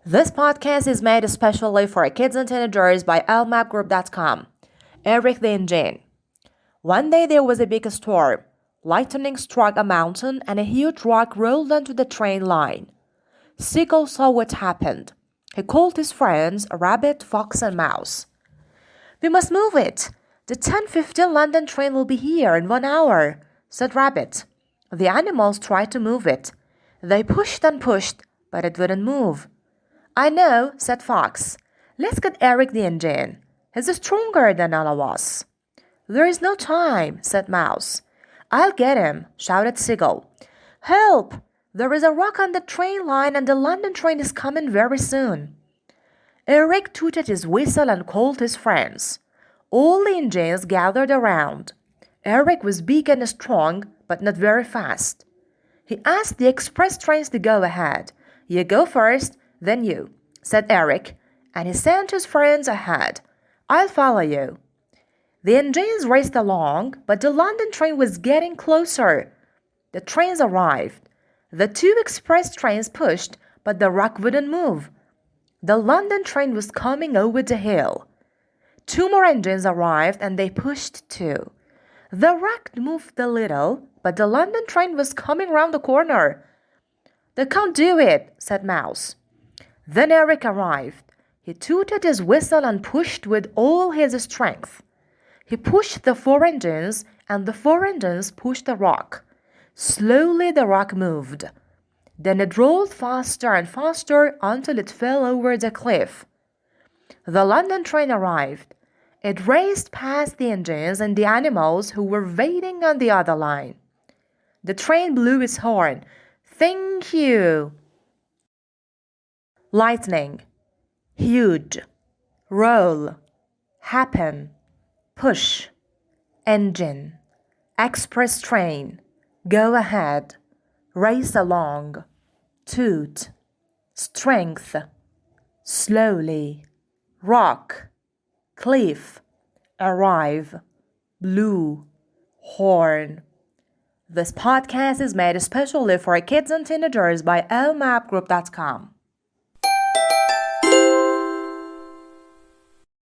This podcast is made especially for kids and teenagers by lmapgroup.com. Eric the Engine. One day there was a big storm. Lightning struck a mountain and a huge rock rolled onto the train line. Seagull saw what happened. He called his friends, Rabbit, Fox, and Mouse. "We must move it. The 10:15 London train will be here in 1 hour," said Rabbit. The animals tried to move it. They pushed and pushed, but it wouldn't move. "I know," said Fox. "Let's get Eric the Engine. He's stronger than all of us." "There is no time," said Mouse. "I'll get him," shouted Seagull. "Help! There is a rock on the train line and the London train is coming very soon." Eric tooted his whistle and called his friends. All the engines gathered around. Eric was big and strong, but not very fast. He asked the express trains to go ahead. "You go first, then you," said Eric, and he sent his friends ahead. "I'll follow you." The engines raced along, but the London train was getting closer. The trains arrived. The two express trains pushed, but the rock wouldn't move. The London train was coming over the hill. Two more engines arrived and they pushed too. The rock moved a little, but the London train was coming round the corner. "They can't do it," said Mouse. Then Eric arrived. He tooted his whistle and pushed with all his strength. He pushed the four engines, and the four engines pushed the rock. Slowly the rock moved. Then it rolled faster and faster until it fell over the cliff. The London train arrived. It raced past the engines and the animals who were waiting on the other line. The train blew its horn. "Thank you." Lightning. Huge. Roll. Happen. Push. Engine. Express train. Go ahead. Race along. Toot. Strength. Slowly. Rock. Cliff. Arrive. Blue. Horn. This podcast is made especially for kids and teenagers by lmapgroup.com.